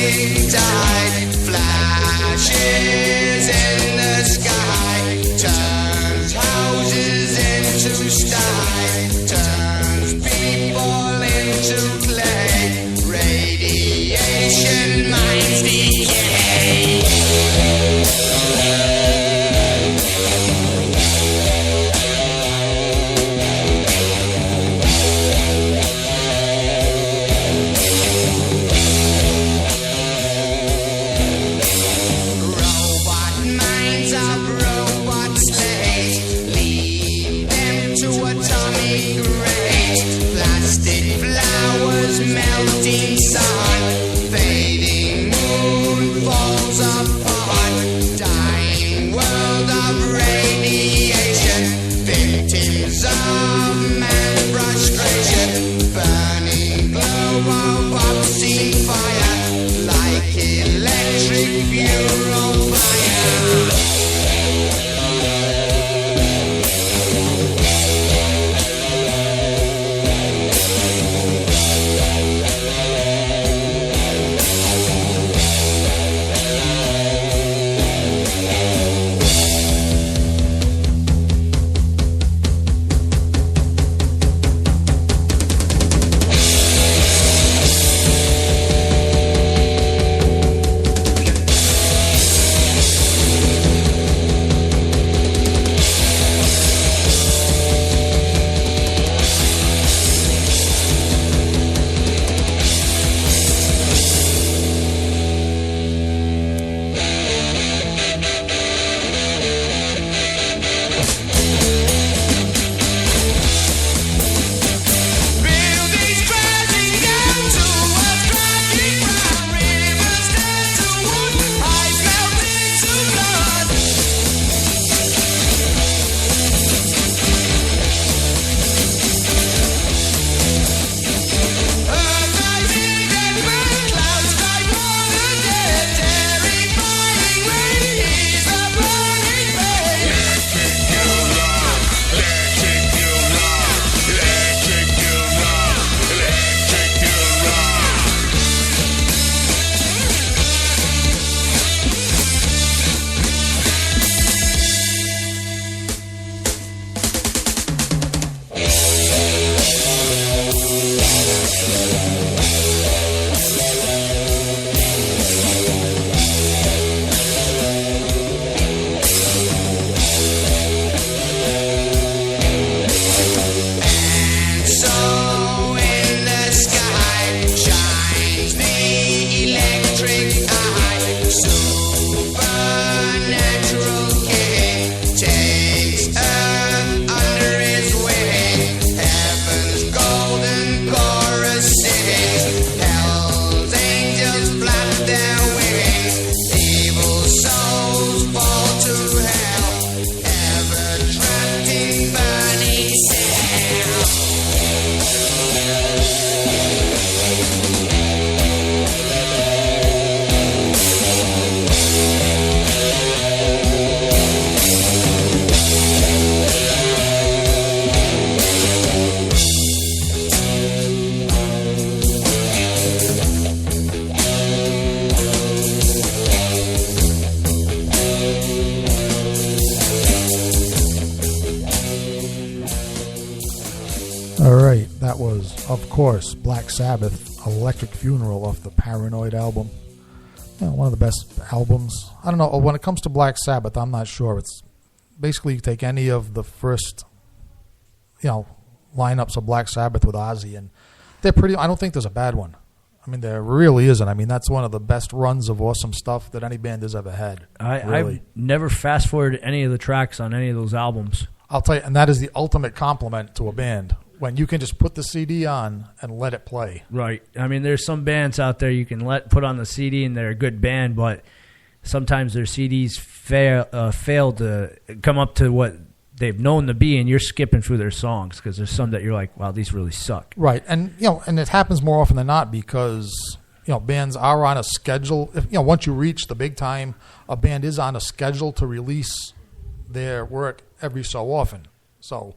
rising tide flashes in the sky, turns houses into sty, turns people into clay, radiation minds decay. Melting sun, fading moon falls apart, dying world of radiation, victims of man's frustration, burning globe of obscene fire, like electric funeral fire. Of course, Black Sabbath, Electric Funeral off the Paranoid album. One of the best albums. I don't know, when it comes to Black Sabbath, I'm not sure. It's basically you take any of the first, lineups of Black Sabbath with Ozzy, and they're pretty. I don't think there's a bad one. I mean, there really isn't. I mean, that's one of the best runs of awesome stuff that any band has ever had. I've never fast-forwarded any of the tracks on any of those albums. I'll tell you, and that is the ultimate compliment to a band, when you can just put the CD on and let it play. Right. I mean, there's some bands out there you can put on the CD and they're a good band, but sometimes their CDs fail to come up to what they've known to be, and you're skipping through their songs because there's some that you're like, wow, these really suck. Right. And and it happens more often than not because bands are on a schedule. Once you reach the big time, a band is on a schedule to release their work every so often. So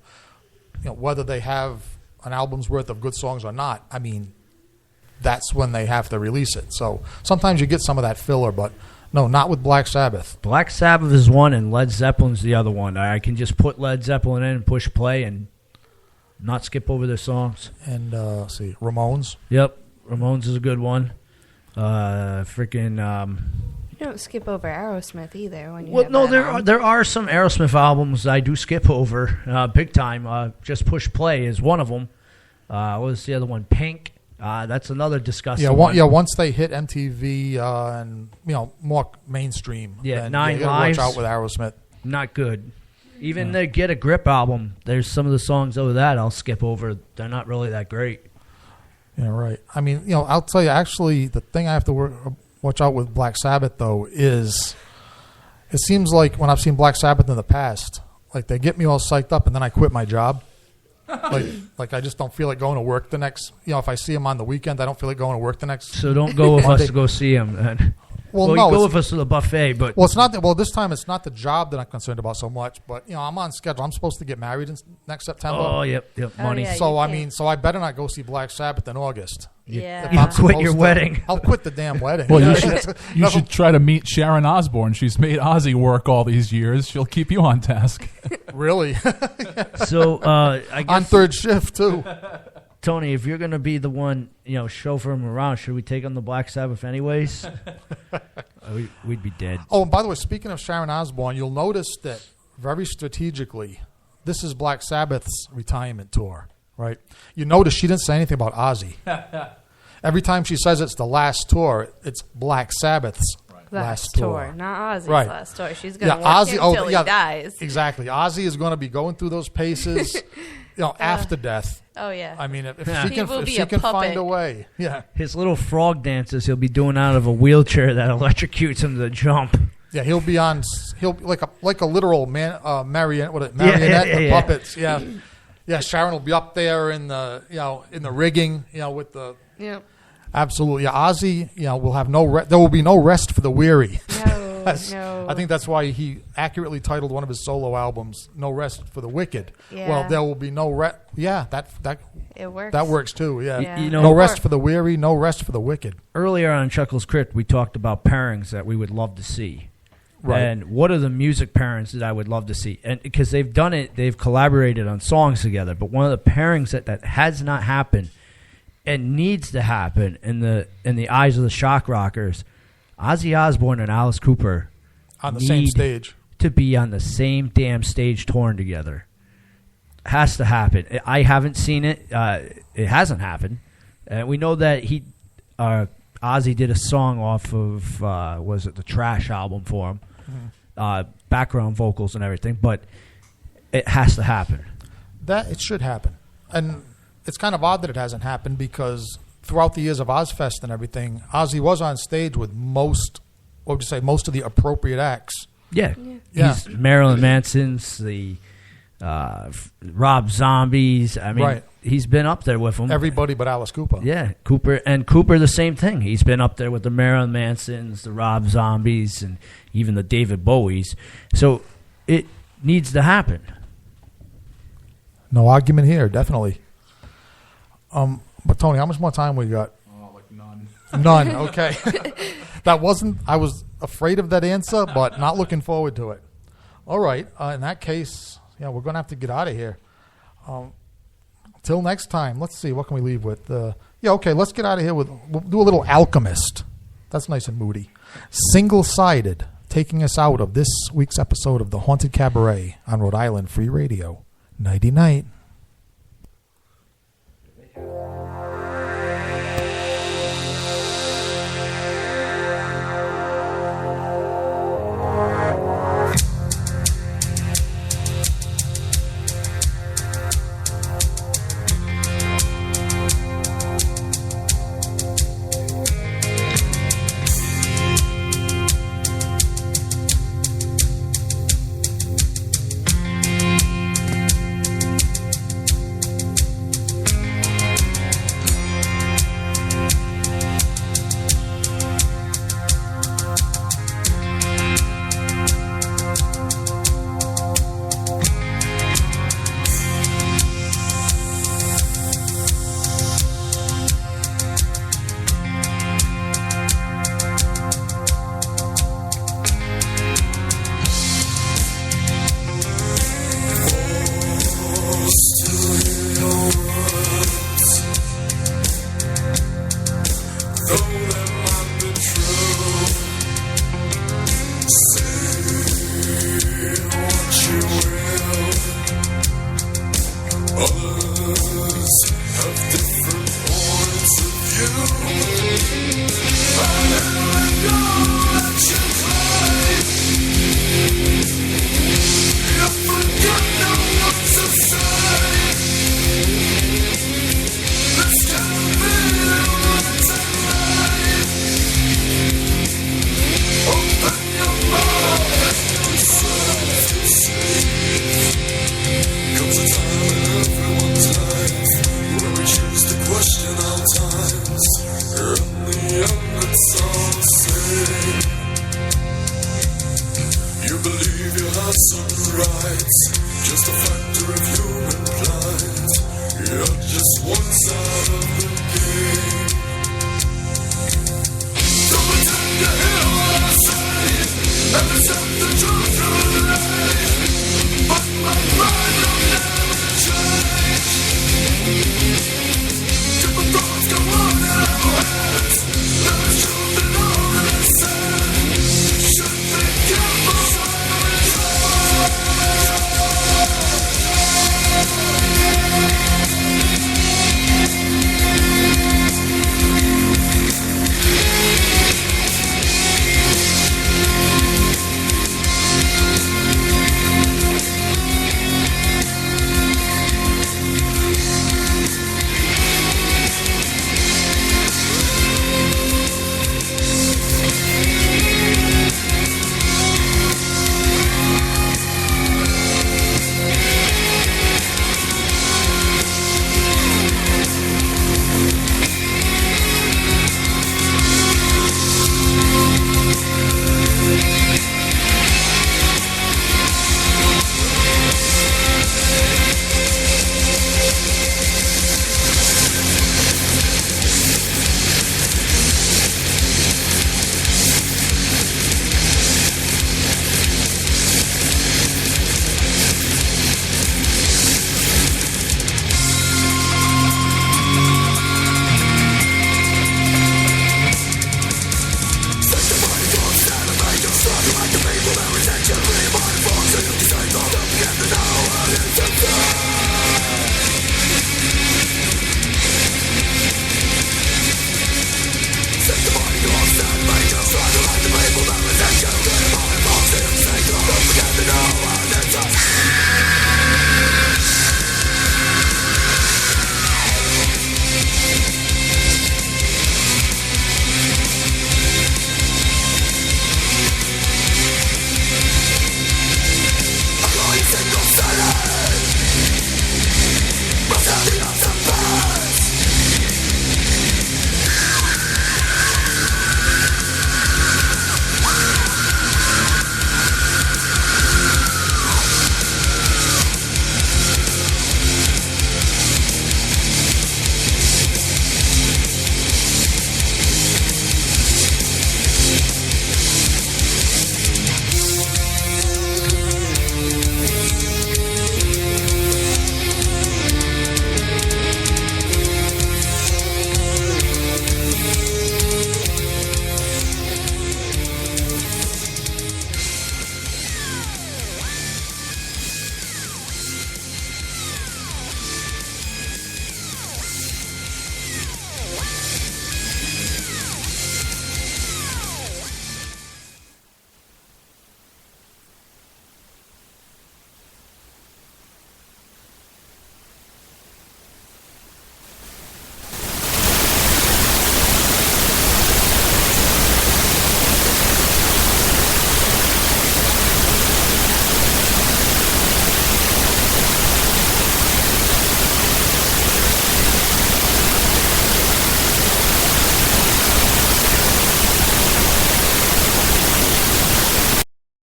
whether they have an album's worth of good songs or not, I mean, that's when they have to release it. So sometimes you get some of that filler, but no, not with Black Sabbath. Black Sabbath is one, and Led Zeppelin's the other one. I can just put Led Zeppelin in and push play and not skip over their songs. And let's see, Ramones. Yep, Ramones is a good one. You don't skip over Aerosmith either. When you Well, have no, that there on. are some Aerosmith albums I do skip over big time. Just Push Play is one of them. What was the other one? Pink. That's another disgusting one. Once they hit MTV and more mainstream, Yeah, then, Nine you gotta Lives. watch out with Aerosmith. Not good. Even the Get a Grip album, there's some of the songs over that I'll skip over. They're not really that great. Yeah, right. I mean, I'll tell you, actually, the thing I have to watch out with Black Sabbath, though, is it seems like when I've seen Black Sabbath in the past, like they get me all psyched up and then I quit my job. like I just don't feel like going to work the next, if I see them on the weekend, I don't feel like going to work the next. So don't go with us Monday. to go see them then. Well, You no, go it's- with us to the buffet, but Well, it's not. Well, this time it's not the job that I'm concerned about so much, but I'm on schedule. I'm supposed to get married next September. oh, yep, Oh, money. yeah. So you I can't. mean, so I better not go see Black Sabbath in August. Yeah. If You I'm quit supposed your to. wedding. I'll quit the damn wedding. Well, you Yeah. should you should try to meet Sharon Osbourne. She's made Ozzy work all these years. She'll keep you on task. Really So I on guess, third shift too. Tony, if you're going to be the one, chauffeur him around, should we take on the Black Sabbath anyways? We'd be dead. Oh, and by the way, speaking of Sharon Osbourne, you'll notice that very strategically, this is Black Sabbath's retirement tour, right? You notice she didn't say anything about Ozzy. Every time she says it's the last tour, it's Black Sabbath's last tour. Not Ozzy's Right. last tour. She's going to Yeah, work Ozzy. him Oh, till yeah, he dies. exactly. Ozzy is going to be going through those paces, after death. Oh, yeah. I mean, if Yeah. she He can, will if be she a can find puppet. a way, yeah, His little frog dances he'll be doing out of a wheelchair that electrocutes him to jump. yeah, he'll be on. He'll be like a literal marionette. Marionette yeah. puppets. Yeah, yeah. Sharon will be up there in the in the rigging. With the Yep. absolutely. Yeah, Ozzy. Will have no. There will be no rest for the weary. No, That's- no. I think that's why he accurately titled one of his solo albums "No Rest for the Wicked." Yeah. Well, there will be no rest. Yeah, that It works. that works too. Yeah. Yeah. You know, No rest for the weary. No rest for the wicked. earlier on Chuckles Crypt, we talked about pairings that we would love to see. Right. And what are the music pairings that I would love to see? And because they've done it, they've collaborated on songs together. But one of the pairings that has not happened and needs to happen in the eyes of the shock rockers, Ozzy Osbourne and Alice Cooper On the same need stage. to be on the same damn stage touring together. Has to happen. I haven't seen it. It hasn't happened. We know that Ozzy did a song off of was it the Trash album for him, background vocals and everything. But it has to happen. That it should happen, and it's kind of odd that it hasn't happened because throughout the years of Ozfest and everything, Ozzy was on stage with most of the appropriate acts. Yeah, Yeah. He's Marilyn Manson's, the Rob Zombies. I mean, Right. he's been up there with them. Everybody but Alice Cooper. Yeah, Cooper the same thing. He's been up there with the Marilyn Mansons, the Rob Zombies, and even the David Bowies. So it needs to happen. No argument here, definitely. But Tony, how much more time we got? Oh, like none. None. Okay. That wasn't. I was afraid of that answer, but not looking forward to it. All right. In that case, we're going to have to get out of here. Till next time. Let's see. What can we leave with? Okay. Let's get out of here with. We'll do a little Alchemist. That's nice and moody. Single-sided, taking us out of this week's episode of the Haunted Cabaret on Rhode Island Free Radio. Nighty night. Roll